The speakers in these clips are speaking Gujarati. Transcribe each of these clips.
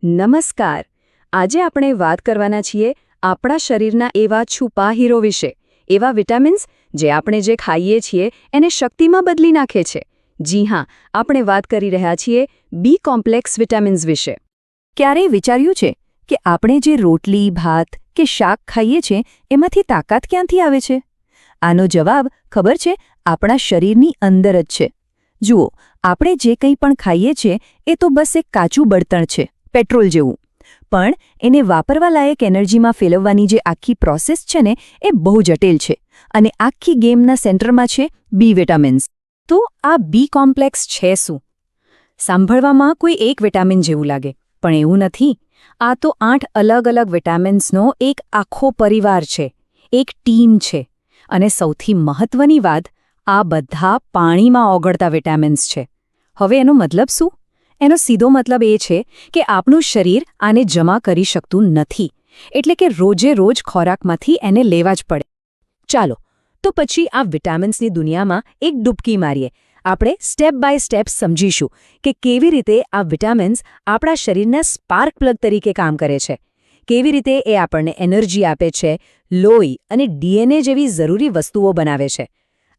નમસ્કાર. આજે આપણે વાત કરવાના છીએ આપણા શરીરના એવા છુપા હીરો વિશે, એવા વિટામિન્સ જે આપણે જે ખાઈએ છીએ એને શક્તિમાં બદલી નાખે છે. જી હા, આપણે વાત કરી રહ્યા છીએ બી કોમ્પ્લેક્સ વિટામિન્સ વિશે. ક્યારેય વિચાર્યું છે કે આપણે જે રોટલી, ભાત કે શાક ખાઈએ છીએ એમાંથી તાકાત ક્યાંથી આવે છે? આનો જવાબ ખબર છે, આપણા શરીરની અંદર જ છે. જુઓ, આપણે જે કંઈ પણ ખાઈએ છીએ એ તો બસ એક કાચું બળતણ છે, પેટ્રોલ જેવું. પણ એને વાપરવા લાયક એનર્જીમાં ફેરવવાની જે આખી પ્રોસેસ છે ને એ બહુ જટિલ છે. અને આખી ગેમના સેન્ટરમાં છે બી વિટામિન્સ. તો આ બી કોમ્પ્લેક્સ છે શું? સાંભળવામાં કોઈ એક વિટામિન જેવું લાગે, પણ એવું નથી. આ તો 8 અલગ અલગ વિટામિન્સનો એક આખો પરિવાર છે, એક ટીમ છે. અને સૌથી મહત્વની વાત, આ બધા પાણીમાં ઓગળતા વિટામિન્સ છે. હવે એનો મતલબ શું? એનો સીધો મતલબ એ છે કે આપણું શરીર આને જમા કરી શકતું નથી, એટલે કે રોજે રોજ ખોરાકમાંથી એને લેવા જ પડે. ચાલો, તો પછી આ વિટામિન્સની દુનિયામાં એક ડૂબકી મારીએ. આપણે સ્ટેપ બાય સ્ટેપ સમજીશું કે કેવી રીતે આ વિટામિન્સ આપણા શરીરના સ્પાર્ક પ્લગ તરીકે કામ કરે છે, કેવી રીતે એ આપણને એનર્જી આપે છે, લોહી અને ડીએનએ જેવી જરૂરી વસ્તુઓ બનાવે છે,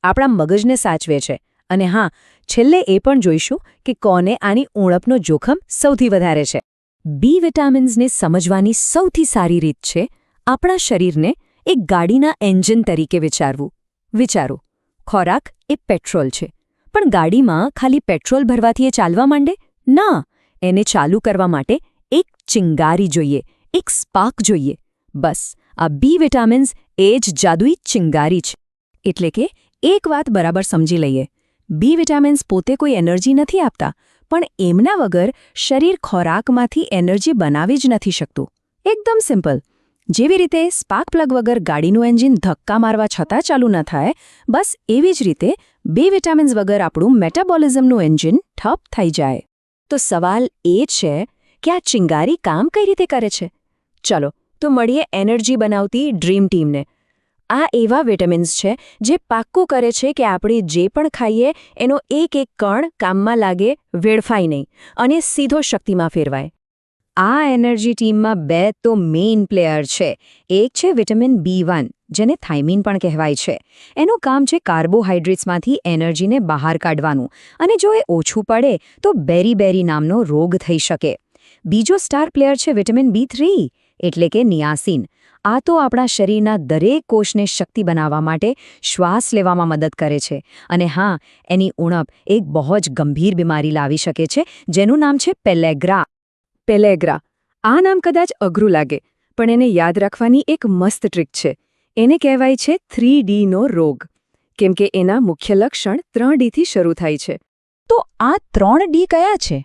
આપણા મગજને સાચવે છે. અને હા, છેલ્લે એ પણ જોઈશું કે કોને આની ઉણપનો જોખમ સૌથી વધારે છે. બી વિટામિન્સને સમજવાની સૌથી સારી રીત છે આપણા શરીરને એક ગાડીના એન્જિન તરીકે વિચારવું. વિચારો, ખોરાક એ પેટ્રોલ છે, પણ ગાડીમાં ખાલી પેટ્રોલ ભરવાથી એ ચાલવા માંડે? ના, એને ચાલુ કરવા માટે એક ચિંગારી જોઈએ, એક સ્પાર્ક જોઈએ. બસ, આ બી વિટામિન્સ એ જ જાદુઈ ચિંગારી છે. એટલે કે એક વાત બરાબર સમજી લઈએ, બી વિટામિન્સ પોતે કોઈ એનર્જી નથી આપતા, પણ એમના વગર શરીર ખોરાકમાંથી એનર્જી બનાવી જ નથી શકતું. એકદમ સિમ્પલ. જેવી રીતે સ્પાર્ક પ્લગ વગર ગાડીનું એન્જિન ધક્કા મારવા છતાં ચાલુ ન થાય, બસ એવી જ રીતે બી વિટામિન્સ વગર આપણું મેટાબોલિઝમનું એન્જિન ઠપ થઈ જાય. તો સવાલ એ છે કે આ ચિંગારી કામ કઈ રીતે કરે છે? ચલો, તો મળીએ એનર્જી બનાવતી ડ્રીમ ટીમને. આ એવા વિટામિન્સ છે જે પાક્કું કરે છે કે આપણે જે પણ ખાઈએ એનો એક એક કણ કામમાં લાગે, વેડફાય નહીં અને સીધો શક્તિમાં ફેરવાય. આ એનર્જી ટીમમાં 2 તો મેઇન પ્લેયર છે. એક છે વિટામિન B1, જેને થાઇમીન પણ કહેવાય છે. એનું કામ છે કાર્બોહાઈડ્રેટ્સમાંથી એનર્જીને બહાર કાઢવાનું, અને જો એ ઓછું પડે તો બેરી નામનો રોગ થઈ શકે. બીજો સ્ટાર પ્લેયર છે વિટામિન B3, એટલે કે નિયાસિન. આ તો આપણા શરીરના દરેક કોષને શક્તિ બનાવવા માટે શ્વાસ લેવામાં મદદ કરે છે. અને હા, એની ઉણપ એક બહુ જ ગંભીર બીમારી લાવી શકે છે, જેનું નામ છે પેલેગ્રા. પેલેગ્રા. આ નામ કદાચ અઘરું લાગે, પણ એને યાદ રાખવાની એક મસ્ત ટ્રીક છે. એને કહેવાય છે 3Dનો રોગ, કેમ કે એના મુખ્ય લક્ષણ 3Dથી શરૂ થાય છે. તો આ 3D કયા છે?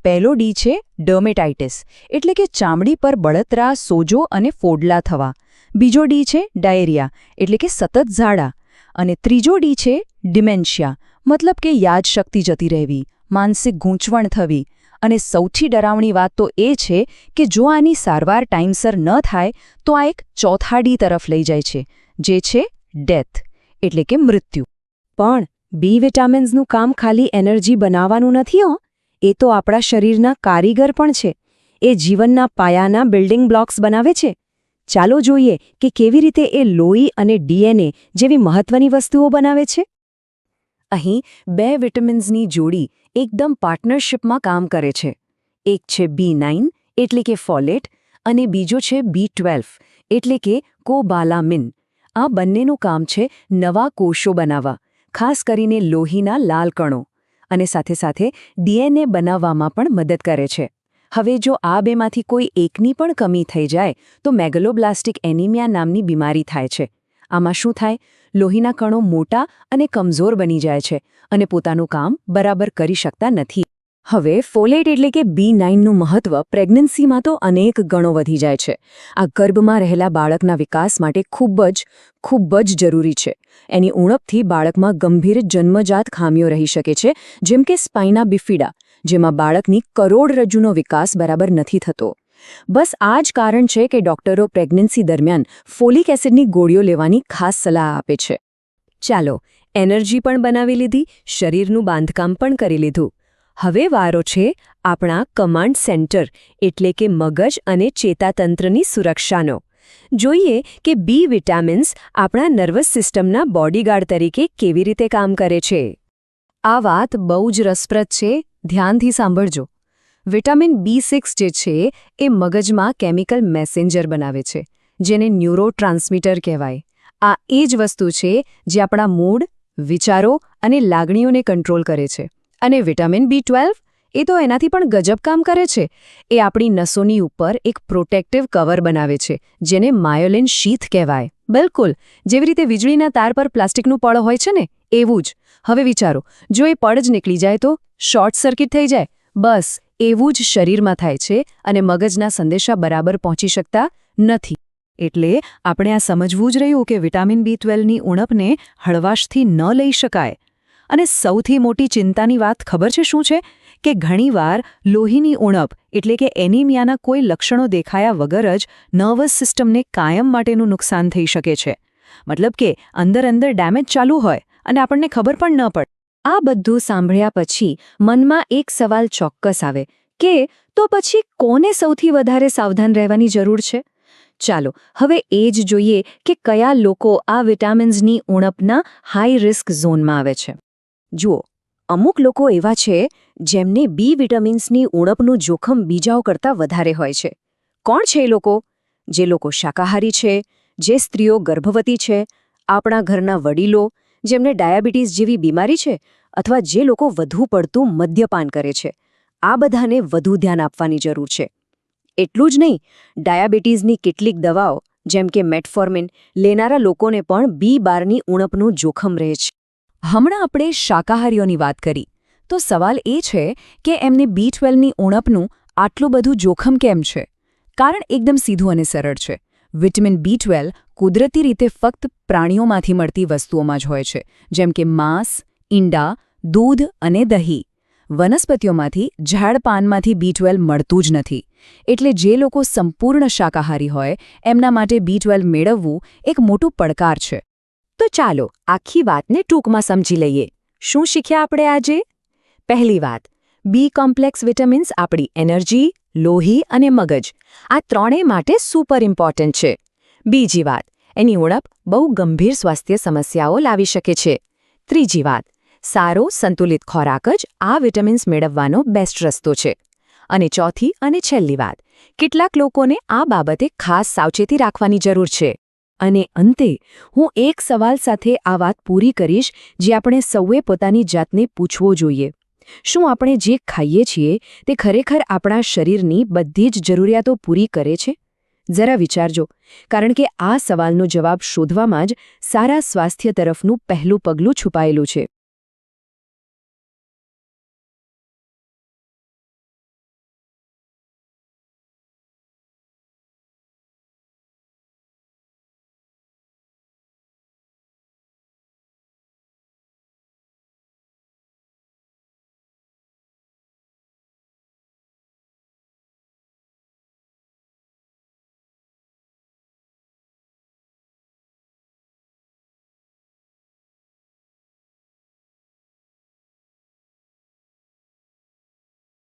પહેલો ડી છે ડર્મેટાઇટિસ, એટલે કે ચામડી પર બળતરા, સોજો અને ફોડલા થવા. બીજો ડી છે ડાયેરિયા, એટલે કે સતત ઝાડા. અને ત્રીજો ડી છે ડિમેન્શિયા, મતલબ કે યાદશક્તિ જતી રહેવી, માનસિક ગૂંચવણ થવી. અને સૌથી ડરાવણી વાત તો એ છે કે જો આની સારવાર ટાઈમસર ન થાય તો આ એક ચોથા ડી તરફ લઈ જાય છે, જે છે ડેથ, એટલે કે મૃત્યુ. પણ બી વિટામિન્સનું કામ ખાલી એનર્જી બનાવવાનું નથી હો. એ તો આપણા શરીરના કારીગર પણ છે. એ જીવનના પાયાના બિલ્ડિંગ બ્લોક્સ બનાવે છે. ચાલો જોઈએ કે કેવી રીતે એ લોહી અને ડીએનએ જેવી મહત્વની વસ્તુઓ બનાવે છે. અહીં 2 વિટામિન્સની જોડી એકદમ પાર્ટનરશિપમાં કામ કરે છે. એક છે B9, એટલે કે ફોલેટ, અને બીજો છે B12, એટલે કે કોબાલામિન. આ બંનેનું કામ છે નવા કોષો બનાવવા, ખાસ કરીને લોહીના લાલ કણો. અને સાથે સાથે ડીએનએ બનાવવામાં પણ મદદ કરે છે. હવે જો આ બેમાંથી કોઈ એકની પણ કમી થઈ જાય તો મેગલોબ્લાસ્ટિક એનિમિયા નામની બીમારી થાય છે. આમાં શું થાય? લોહીના કણો મોટા અને કમજોર બની જાય છે અને પોતાનું કામ બરાબર કરી શકતા નથી. હવે ફોલેટ એટલે કે B9નું મહત્વ પ્રેગ્નન્સીમાં તો અનેક ગણો વધી જાય છે. આ ગર્ભમાં રહેલા બાળકના વિકાસ માટે ખૂબ જ જરૂરી છે. એની ઉણપથી બાળકમાં ગંભીર જન્મજાત ખામીઓ રહી શકે છે, જેમ કે સ્પાઇના બિફિડા, જેમાં બાળકની કરોડરજ્જુનો વિકાસ બરાબર નથી થતો. બસ આ જ કારણ છે કે ડોક્ટરો પ્રેગ્નન્સી દરમિયાન ફોલિક એસિડની ગોળીઓ લેવાની ખાસ સલાહ આપે છે. ચાલો, એનર્જી પણ બનાવી લીધી, શરીરનું બાંધકામ પણ કરી લીધું. હવે વારો છે આપણા કમાન્ડ સેન્ટર એટલે કે મગજ અને ચેતાતંત્રની સુરક્ષાનો. જોઈએ કે બી વિટામિન્સ આપણા નર્વસ સિસ્ટમના બોડીગાર્ડ તરીકે કેવી રીતે કામ કરે છે. આ વાત બહુ જ રસપ્રદ છે, ધ્યાનથી સાંભળજો. વિટામિન B6 જે છે એ મગજમાં કેમિકલ મેસેન્જર બનાવે છે, જેને ન્યુરોટ્રાન્સમીટર કહેવાય. આ એ જ વસ્તુ છે જે આપણા મૂડ, વિચારો અને લાગણીઓને કંટ્રોલ કરે છે. અને વિટામિન B12 એ તો એનાથી પણ ગજબ કામ કરે છે. એ આપણી નસોની ઉપર એક પ્રોટેક્ટિવ કવર બનાવે છે, જેને માયોલિન શીથ કહેવાય. બિલકુલ, જેવી રીતે વીજળીના તાર પર પ્લાસ્ટિકનું પડ હોય છે ને, એવું જ. હવે વિચારો, જો એ પડ જ નીકળી જાય તો શોર્ટ સર્કિટ થઈ જાય. બસ એવું જ શરીરમાં થાય છે અને મગજના સંદેશા બરાબર પહોંચી શકતા નથી. એટલે આપણે આ સમજવું જ રહ્યું કે વિટામિન B12ની ઉણપને હળવાશથી ન લઈ શકાય. અને સૌથી મોટી ચિંતાની વાત ખબર છે શું છે? કે ઘણીવાર લોહીની ઉણપ એટલે કે એનિમિયાના કોઈ લક્ષણો દેખાયા વગર જ નર્વસ સિસ્ટમને કાયમ માટેનું નુકસાન થઈ શકે છે. મતલબ કે અંદર ડેમેજ ચાલુ હોય અને આપણને ખબર પણ ન પડે. આ બધું સાંભળ્યા પછી મનમાં એક સવાલ ચોક્કસ આવે કે તો પછી કોને સૌથી વધારે સાવધાન રહેવાની જરૂર છે? ચાલો હવે એ જ જોઈએ કે કયા લોકો આ વિટામિન્સની ઉણપના હાઈ રિસ્ક ઝોનમાં આવે છે. જુઓ, અમુક લોકો એવા છે જેમને બી વિટામિન્સની ઉણપનું જોખમ બીજાઓ કરતાં વધારે હોય છે. કોણ છે એ લોકો? જે લોકો શાકાહારી છે, જે સ્ત્રીઓ ગર્ભવતી છે, આપણા ઘરના વડીલો, જેમને ડાયાબિટીસ જેવી બીમારી છે, અથવા જે લોકો વધુ પડતું મદ્યપાન કરે છે. આ બધાને વધુ ધ્યાન આપવાની જરૂર છે. એટલું જ નહીં, ડાયાબિટીસની કેટલીક દવાઓ જેમ કે મેટફોર્મિન લેનારા લોકોને પણ B12ની ઉણપનું જોખમ રહે છે. હમણાં આપણે શાકાહારીઓની વાત કરી, તો સવાલ એ છે કે એમને B12ની ઉણપનું આટલું બધું જોખમ કેમ છે? કારણ એકદમ સીધું અને સરળ છે. વિટામિન B12 કુદરતી રીતે ફક્ત પ્રાણીઓમાંથી મળતી વસ્તુઓમાં જ હોય છે, જેમ કે માંસ, ઈંડા, દૂધ અને દહીં. વનસ્પતિઓમાંથી, ઝાડપાનમાંથી B12 મળતું જ નથી. એટલે જે લોકો સંપૂર્ણ શાકાહારી હોય એમના માટે B12 મેળવવું એક મોટું પડકાર છે. તો ચાલો આખી વાતને ટૂંકમાં સમજી લઈએ. શું શીખ્યા આપણે આજે? પહેલી વાત, બી કોમ્પ્લેક્સ વિટામિન્સ આપણી એનર્જી, લોહી અને મગજ આ ત્રણેય માટે સુપર ઇમ્પોર્ટન્ટ છે. બીજી વાત, એની ઉણપ બહુ ગંભીર સ્વાસ્થ્ય સમસ્યાઓ લાવી શકે છે. ત્રીજી વાત, સારો સંતુલિત ખોરાક જ આ વિટામિન્સ મેળવવાનો બેસ્ટ રસ્તો છે. અને ચોથી અને છેલ્લી વાત, કેટલાક લોકોને આ બાબતે ખાસ સાવચેતી રાખવાની જરૂર છે. અને અંતે હું એક સવાલ સાથે આ વાત પૂરી કરીશ જે આપણે સૌએ પોતાની જાતને પૂછવો જોઈએ. શું આપણે જે ખાઈએ છીએ તે ખરેખર આપણા શરીરની બધી જ જરૂરિયાતો પૂરી કરે છે? જરા વિચારજો, કારણ કે આ સવાલનો જવાબ શોધવામાં જ સારા સ્વાસ્થ્ય તરફનું પહેલું પગલું છુપાયેલું છે.